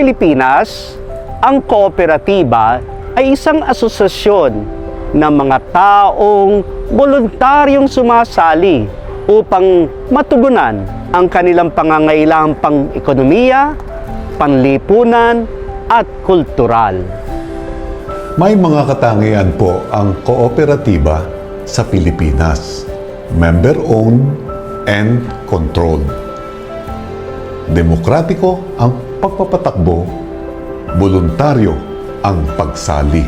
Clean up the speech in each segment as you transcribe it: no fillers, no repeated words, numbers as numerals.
Pilipinas, ang kooperatiba ay isang asosasyon ng mga taong voluntaryong sumasali upang matugunan ang kanilang pangangailangang pang-ekonomiya, panlipunan at kultural. May mga katangian po ang kooperatiba sa Pilipinas. Member-owned and controlled. Demokratiko ang pagpapatakbo, voluntaryo ang pagsali.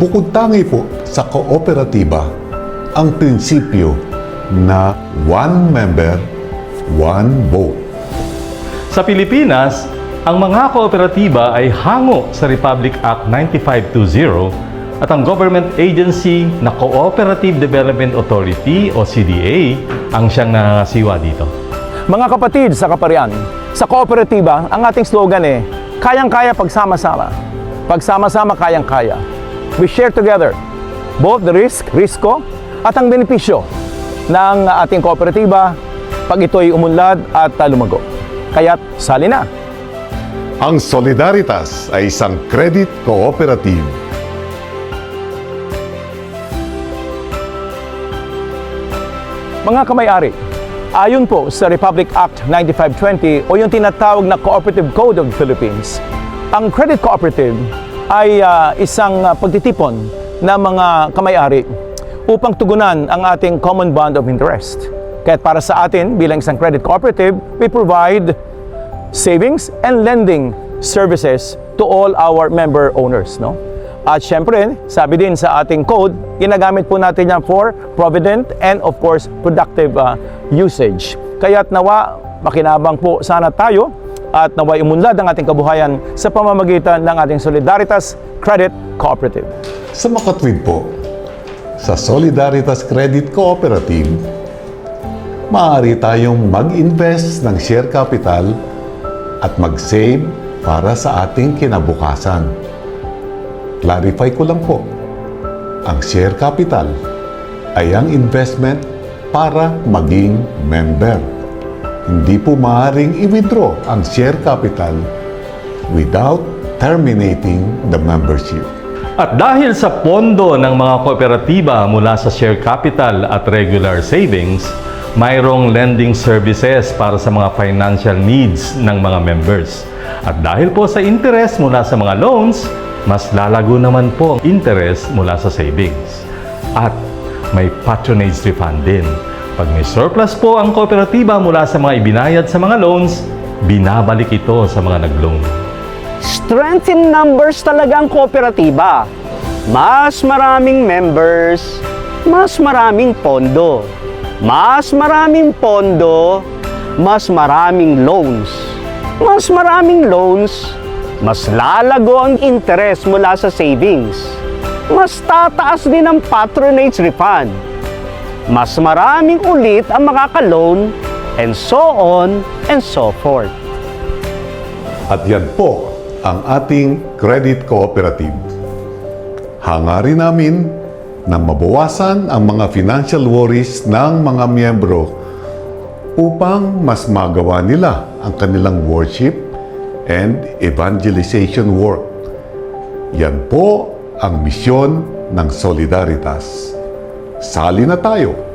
Bukod tangi po sa kooperatiba ang prinsipyo na one member, one vote. Sa Pilipinas, ang mga kooperatiba ay hango sa Republic Act 9520 at ang government agency na Cooperative Development Authority o CDA ang siyang nangangasiwa dito. Mga kapatid sa kaparian, sa kooperatiba, ang ating slogan kayang-kaya pagsama-sama. Pagsama-sama, kayang-kaya. We share together both the risko, at ang benepisyo ng ating kooperatiba pag ito'y umunlad at lumago. Kaya't sali na! Ang Solidaritas ay isang credit cooperative. Mga kamay-ari, ayon po sa Republic Act 9520 o yung tinatawag na Cooperative Code of the Philippines, ang credit cooperative ay isang pagtitipon ng mga kamay-ari upang tugunan ang ating common bond of interest. Kaya't para sa atin bilang isang credit cooperative, we provide savings and lending services to all our member owners, no? At syempre, sabi din sa ating code, ginagamit po natin yan for provident and of course productive usage. Kaya't nawa makinabang po sana tayo at naway umunlad ang ating kabuhayan sa pamamagitan ng ating Solidaritas Credit Cooperative. Sa makatwid po, sa Solidaritas Credit Cooperative, maaari tayong mag-invest ng share capital at mag-save para sa ating kinabukasan. Clarify ko lang po, ang share capital ay ang investment para maging member. Hindi po maaaring i-withdraw ang share capital without terminating the membership. At dahil sa pondo ng mga kooperatiba mula sa share capital at regular savings, mayroong lending services para sa mga financial needs ng mga members. At dahil po sa interest mula sa mga loans, mas lalago naman po ang interest mula sa savings. At may patronage refund din. Pag may surplus po ang kooperatiba mula sa mga ibinayad sa mga loans, binabalik ito sa mga nag-loan. Strength in numbers talaga ang kooperatiba. Mas maraming members, mas maraming pondo. Mas maraming pondo, mas maraming loans. Mas maraming loans, mas lalago ang interest mula sa savings. Mas tataas din ang patronage refund. Mas maraming ulit ang makaka-loan, and so on and so forth. At yan po ang ating credit cooperative. Hangarin namin na mabawasan ang mga financial worries ng mga miyembro upang mas magawa nila ang kanilang worship and evangelization work. Yan po ang misyon ng Solidaritas. Sali na tayo!